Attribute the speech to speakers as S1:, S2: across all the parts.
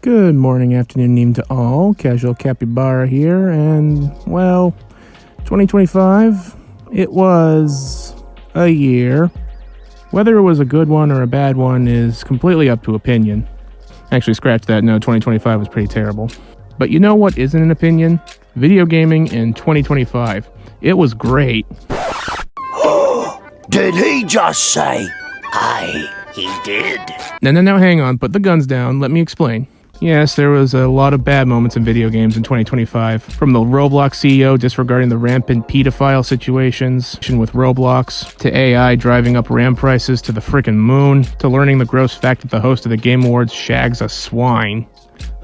S1: Good morning, afternoon, evening to all. Casual Capybara here, and, well, 2025, it was a year. Whether it was a good one or a bad one is completely up to opinion. Actually, scratch that, no, 2025 was pretty terrible. But you know what isn't an opinion? Video gaming in 2025. It was great.
S2: Did he just say, aye, he did?
S1: No, hang on, put the guns down, let me explain. Yes, there was a lot of bad moments in video games in 2025. From the Roblox CEO disregarding the rampant pedophile situations with Roblox, to AI driving up RAM prices to the frickin' moon, to learning the gross fact that the host of the Game Awards shags a swine.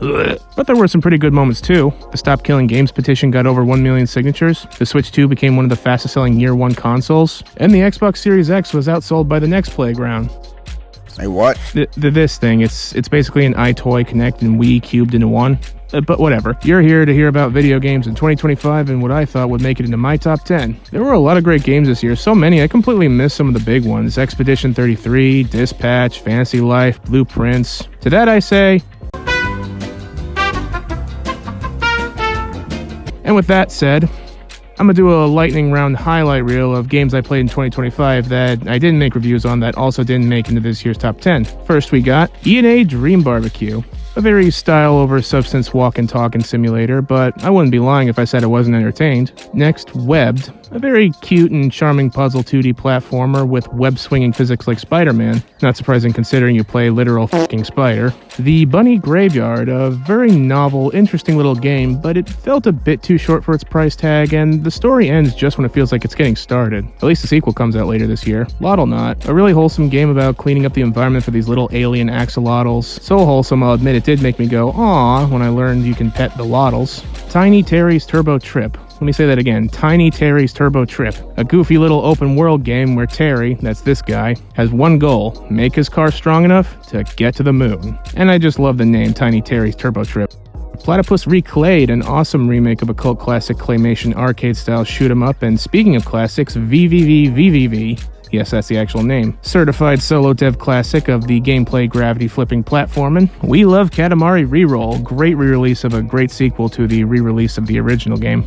S1: Ugh. But there were some pretty good moments too. The Stop Killing Games petition got over 1 million signatures, the Switch 2 became one of the fastest selling Year 1 consoles, and the Xbox Series X was outsold by the next playground.
S3: Say what?
S1: This thing, it's basically an iToy Connect and Wii cubed into one. But whatever. You're here to hear about video games in 2025 and what I thought would make it into my top 10. There were a lot of great games this year, so many I completely missed some of the big ones. Expedition 33, Dispatch, Fantasy Life, Blueprints. To that I say... And with that said, I'm going to do a lightning round highlight reel of games I played in 2025 that I didn't make reviews on that also didn't make into this year's top 10. First, we got E&A Dream Barbecue. A very style-over-substance walk-and-talking simulator, but I wouldn't be lying if I said I wasn't entertained. Next, Webbed. A very cute and charming puzzle 2D platformer with web-swinging physics like Spider-Man. Not surprising considering you play literal fucking spider. The Bunny Graveyard, a very novel, interesting little game, but it felt a bit too short for its price tag, and the story ends just when it feels like it's getting started. At least the sequel comes out later this year. Lottlnot, a really wholesome game about cleaning up the environment for these little alien axolotls. So wholesome, I'll admit it did make me go, aww, when I learned you can pet the lottles. Tiny Terry's Turbo Trip. Let me say that again. Tiny Terry's Turbo Trip. A goofy little open world game where Terry, that's this guy, has one goal: make his car strong enough to get to the moon. And I just love the name Tiny Terry's Turbo Trip. Platypus Reclayed, an awesome remake of a cult classic claymation arcade-style shoot-'em-up, and speaking of classics, VVV. Yes, that's the actual name. Certified solo dev classic of the gameplay gravity-flipping platforming. We love Katamari Reroll, great re-release of a great sequel to the re-release of the original game.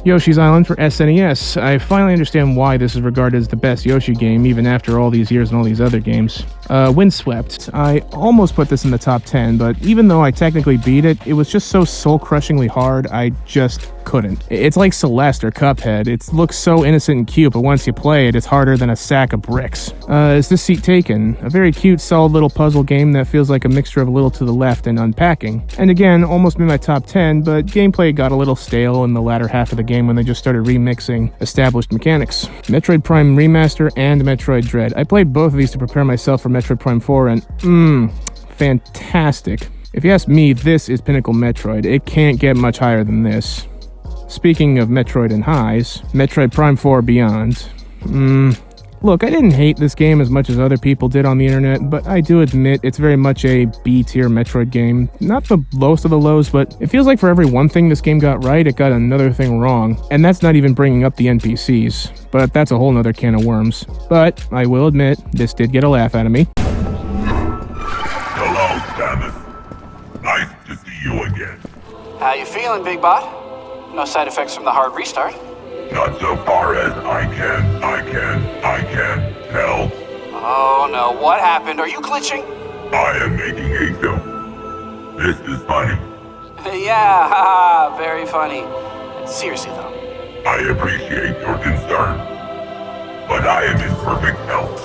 S1: Yoshi's Island for SNES. I finally understand why this is regarded as the best Yoshi game, even after all these years and all these other games. Windswept. I almost put this in the top 10, but even though I technically beat it, it was just so soul-crushingly hard, I just couldn't. It's like Celeste or Cuphead. It looks so innocent and cute, but once you play it, it's harder than a sack of bricks. Is This Seat Taken? A very cute, solid little puzzle game that feels like a mixture of A Little to the Left and Unpacking. And again, almost made my top 10, but gameplay got a little stale in the latter half of the game when they just started remixing established mechanics. Metroid Prime Remaster and Metroid Dread. I played both of these to prepare myself for Metroid Prime 4, and fantastic. If you ask me, this is pinnacle Metroid. It can't get much higher than this. Speaking of Metroid and highs, Metroid Prime 4 Beyond. Look, I didn't hate this game as much as other people did on the internet, but I do admit it's very much a B-tier Metroid game. Not the lowest of the lows, but it feels like for every one thing this game got right, it got another thing wrong. And that's not even bringing up the NPCs, but that's a whole nother can of worms. But I will admit, this did get a laugh out of me.
S4: Hello, Samus. Nice to see you again.
S5: How you feeling, Big Bot? No side effects from the hard restart?
S4: Not so far as I can tell.
S5: Oh no, what happened? Are you glitching?
S4: I am making a film. This is funny.
S5: Yeah, haha, very funny. Seriously though.
S4: I appreciate your concern, but I am in perfect health.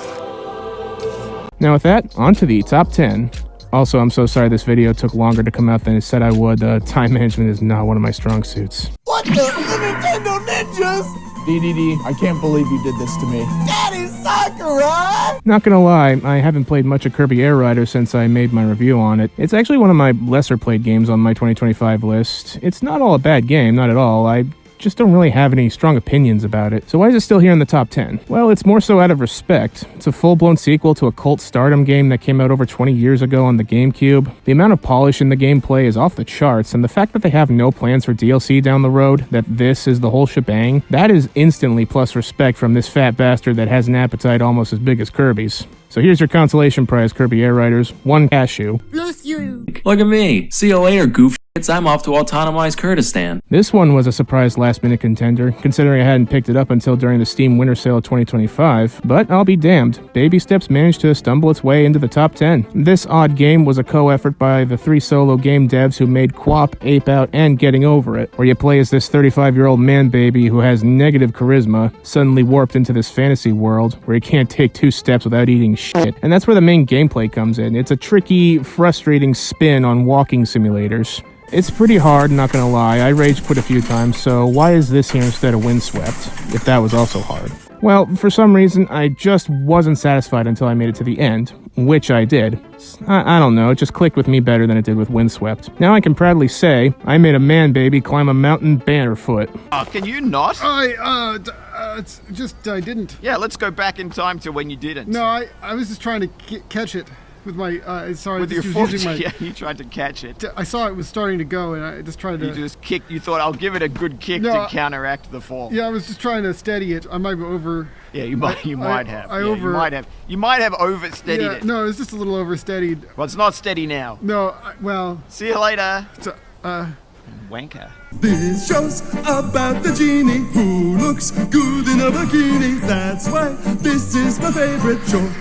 S1: Now with that, on to the top 10. Also, I'm so sorry this video took longer to come out than it said I would. Time management is not one of my strong suits.
S3: What the Nintendo Ninjas?
S6: DDD, I can't believe you did this to me.
S3: Daddy Sakurai!
S1: Not gonna lie, I haven't played much of Kirby Air Rider since I made my review on it. It's actually one of my lesser played games on my 2025 list. It's not all a bad game, not at all. I just don't really have any strong opinions about it. So why is it still here in the top 10? Well, it's more so out of respect. It's a full-blown sequel to a cult stardom game that came out over 20 years ago on the GameCube. The amount of polish in the gameplay is off the charts, and the fact that they have no plans for DLC down the road, that this is the whole shebang, that is instantly plus respect from this fat bastard that has an appetite almost as big as Kirby's. So here's your consolation prize, Kirby Air Riders. 1 cashew.
S3: Bless
S7: you.
S8: Look at me. See you later, goof. I'm off to autonomized Kurdistan.
S1: This one was a surprise last-minute contender, considering I hadn't picked it up until during the Steam Winter Sale of 2025, but I'll be damned. Baby Steps managed to stumble its way into the top 10. This odd game was a co-effort by the 3 solo game devs who made QWOP, Ape Out, and Getting Over It, where you play as this 35-year-old man-baby who has negative charisma, suddenly warped into this fantasy world where he can't take 2 steps without eating shit. And that's where the main gameplay comes in. It's a tricky, frustrating spin on walking simulators. It's pretty hard, not gonna lie. I rage quit a few times, so why is this here instead of Windswept, if that was also hard? Well, for some reason, I just wasn't satisfied until I made it to the end, which I did. I don't know, it just clicked with me better than it did with Windswept. Now I can proudly say, I made a man-baby climb a mountain barefoot.
S9: Can you not?
S10: I didn't.
S9: Yeah, let's go back in time to when you didn't.
S10: No, I was just trying to catch it. With my,
S9: with your foot, yeah, you tried to catch it.
S10: I saw it was starting to go, and I just tried to...
S9: You just kicked, you thought, I'll give it a good kick to counteract the fall.
S10: Yeah, I was just trying to steady it. I might be over...
S9: Yeah, you might have. You might have oversteadied it.
S10: No, it was just a little oversteadied.
S9: Well, it's not steady now.
S10: No, well...
S9: See you later.
S5: Wanker.
S3: This show's about the genie who looks good in a bikini. That's why this is my favorite show.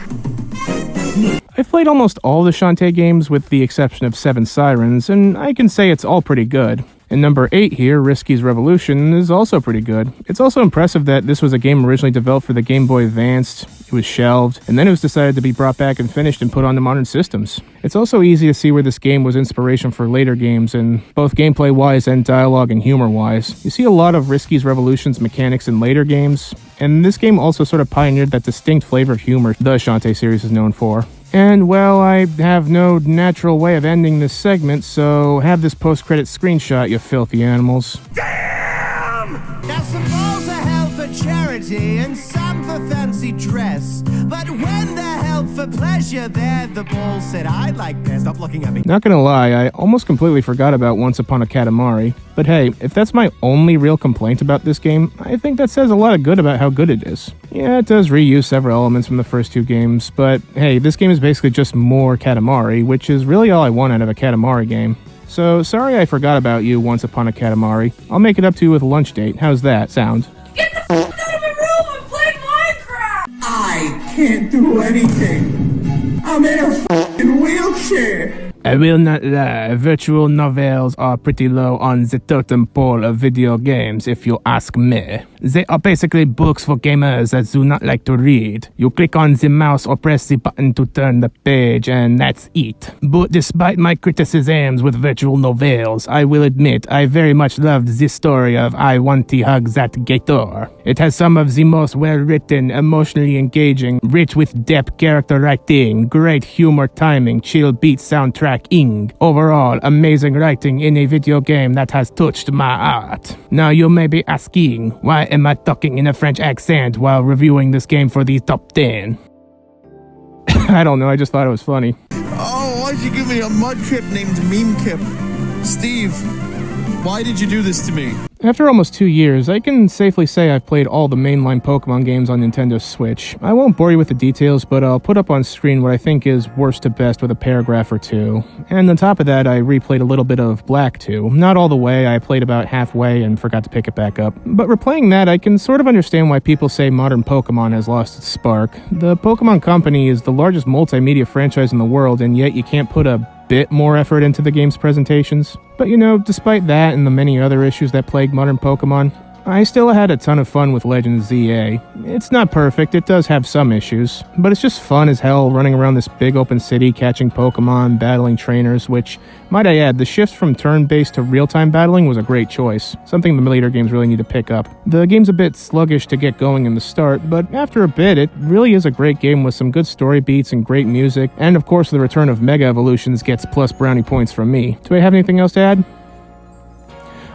S1: I've played almost all the Shantae games with the exception of 7 Sirens, and I can say it's all pretty good. And number 8 here, Risky's Revolution, is also pretty good. It's also impressive that this was a game originally developed for the Game Boy Advanced, it was shelved, and then it was decided to be brought back and finished and put onto modern systems. It's also easy to see where this game was inspiration for later games, and both gameplay-wise and dialogue and humor-wise. You see a lot of Risky's Revolution's mechanics in later games, and this game also sort of pioneered that distinct flavor of humor the Shantae series is known for. And, well, I have no natural way of ending this segment, so have this post-credit screenshot, you filthy animals.
S3: Damn!
S7: Now some balls are held for charity and some for fancy dress. But when they're held for pleasure, they're the balls that I like best. Stop looking at me.
S1: Not gonna lie, I almost completely forgot about Once Upon a Katamari. But hey, if that's my only real complaint about this game, I think that says a lot of good about how good it is. Yeah, it does reuse several elements from the first 2 games, but hey, this game is basically just more Katamari, which is really all I want out of a Katamari game. So, sorry I forgot about you, Once Upon a Katamari. I'll make it up to you with a lunch date. How's that sound?
S7: Get the f*** out of my room and play Minecraft!
S3: I can't do anything. I'm in a f***ing wheelchair.
S1: I will not lie, virtual novels are pretty low on the totem pole of video games, if you ask me. They are basically books for gamers that do not like to read. You click on the mouse or press the button to turn the page, and that's it. But despite my criticisms with virtual novels, I will admit I very much loved this story of I Want to Hug That Gator. It has some of the most well-written, emotionally engaging, rich with depth character writing, great humor timing, chill beat soundtrack. Overall, amazing writing in a video game that has touched my heart. Now you may be asking, why am I talking in a French accent while reviewing this game for the top 10? I don't know, I just thought it was funny.
S3: Oh, why'd you give me a mud kip named Meme Kip? Steve, why did you do this to me?
S1: After almost 2 years, I can safely say I've played all the mainline Pokemon games on Nintendo Switch. I won't bore you with the details, but I'll put up on screen what I think is worst to best with a paragraph or 2. And on top of that, I replayed a little bit of Black 2. Not all the way, I played about halfway and forgot to pick it back up. But replaying that, I can sort of understand why people say modern Pokemon has lost its spark. The Pokemon Company is the largest multimedia franchise in the world, and yet you can't put a bit more effort into the game's presentations. But you know, despite that and the many other issues that plague modern Pokemon, I still had a ton of fun with Legends ZA. It's not perfect, it does have some issues, but it's just fun as hell running around this big open city catching Pokemon, battling trainers, which, might I add, the shift from turn-based to real-time battling was a great choice, something the later games really need to pick up. The game's a bit sluggish to get going in the start, but after a bit, it really is a great game with some good story beats and great music, and of course the return of Mega Evolutions gets plus brownie points from me. Do I have anything else to add?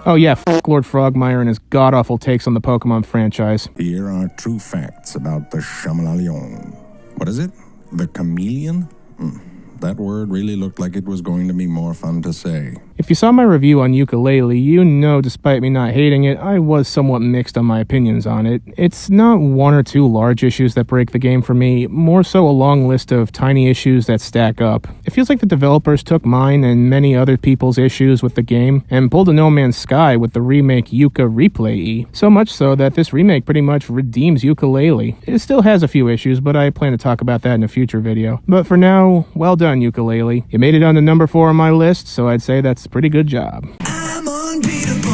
S1: Oh yeah, f*** Lord Frogmire and his god-awful takes on the Pokemon franchise.
S11: Here are true facts about the Chamalalion. What is it? The chameleon? That word really looked like it was going to be more fun to say.
S1: If you saw my review on Yooka-Laylee, you know despite me not hating it, I was somewhat mixed on my opinions on it. It's not one or two large issues that break the game for me, more so a long list of tiny issues that stack up. It feels like the developers took mine and many other people's issues with the game and pulled a No Man's Sky with the remake Yooka Replay-E. So much so that this remake pretty much redeems Yooka-Laylee. It still has a few issues, but I plan to talk about that in a future video. But for now, well done Yooka-Laylee. You made it on to number 4 on my list, so I'd say that's a pretty good job.
S7: I'm unbeatable.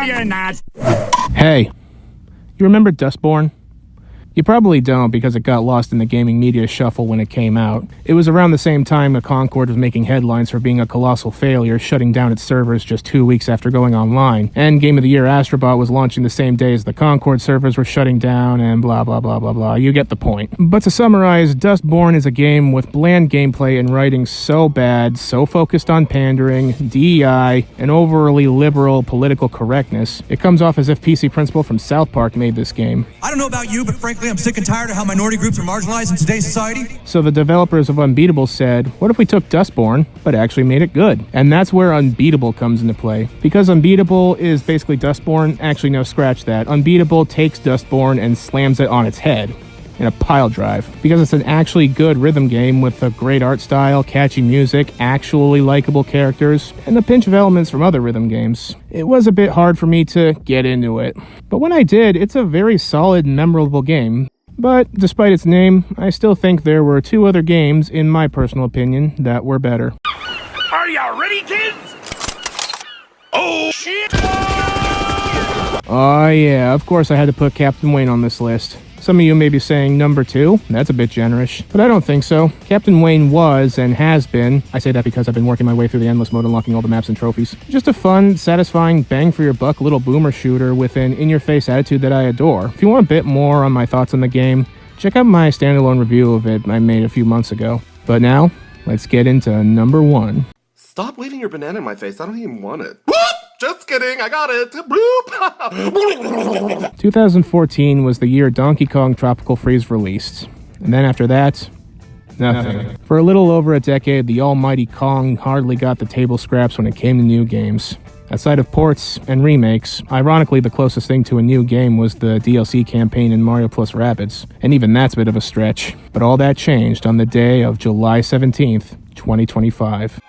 S3: You're not.
S1: Hey, you remember Dustborn? You probably don't because it got lost in the gaming media shuffle when it came out. It was around the same time that Concord was making headlines for being a colossal failure, shutting down its servers just 2 weeks after going online, and Game of the Year Astrobot was launching the same day as the Concord servers were shutting down, and blah blah blah blah blah. You get the point. But to summarize, Dustborn is a game with bland gameplay and writing so bad, so focused on pandering, DEI, and overly liberal political correctness, it comes off as if PC Principal from South Park made this game.
S12: I don't know about you, but frankly, I'm sick and tired of how minority groups are marginalized in today's society.
S1: So the developers of Unbeatable said, what if we took Dustborn, but actually made it good? And that's where Unbeatable comes into play. Because Unbeatable is basically Dustborn, actually no, scratch that. Unbeatable takes Dustborn and slams it on its head in a pile drive. Because it's an actually good rhythm game with a great art style, catchy music, actually likable characters, and a pinch of elements from other rhythm games. It was a bit hard for me to get into it. But when I did, it's a very solid, memorable game. But despite its name, I still think there were 2 other games, in my personal opinion, that were better.
S3: Are you ready, kids? Oh, shit!
S1: Oh yeah, of course I had to put Captain Wayne on this list. Some of you may be saying number 2, that's a bit generous, but I don't think so. Captain Wayne was, and has been, I say that because I've been working my way through the endless mode, unlocking all the maps and trophies, just a fun, satisfying, bang-for-your-buck little boomer shooter with an in-your-face attitude that I adore. If you want a bit more on my thoughts on the game, check out my standalone review of it I made a few months ago. But now, let's get into number 1.
S13: Stop leaving your banana in my face, I don't even want it. Just kidding, I got it! Bloop!
S1: 2014 was the year Donkey Kong Tropical Freeze released. And then after that, nothing. For a little over a decade, the almighty Kong hardly got the table scraps when it came to new games. Outside of ports and remakes, ironically the closest thing to a new game was the DLC campaign in Mario + Rabbids, and even that's a bit of a stretch. But all that changed on the day of July 17th, 2025.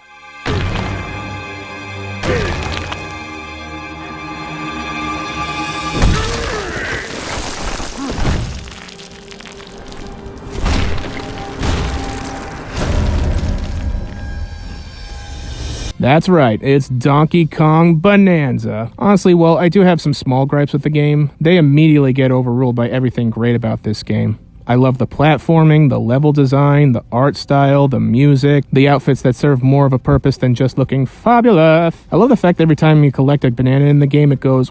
S1: That's right, it's Donkey Kong Bonanza. Honestly, while I do have some small gripes with the game, they immediately get overruled by everything great about this game. I love the platforming, the level design, the art style, the music, the outfits that serve more of a purpose than just looking fabulous. I love the fact that every time you collect a banana in the game, it goes...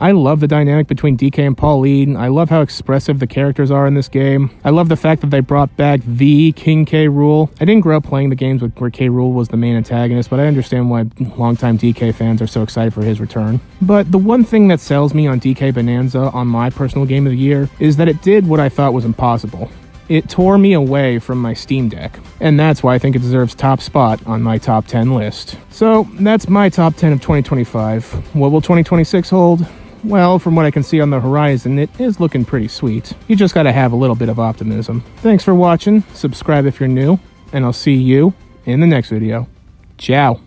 S1: I love the dynamic between DK and Pauline. I love how expressive the characters are in this game. I love the fact that they brought back the King K. Rool. I didn't grow up playing the games where K. Rool was the main antagonist, but I understand why longtime DK fans are so excited for his return. But the one thing that sells me on DK Bonanza on my personal game of the year is that it did what I thought was impossible. It tore me away from my Steam Deck, and that's why I think it deserves top spot on my top 10 list. So that's my top 10 of 2025. What will 2026 hold? Well, from what I can see on the horizon, it is looking pretty sweet. You just gotta have a little bit of optimism. Thanks for watching, subscribe if you're new, and I'll see you in the next video. Ciao.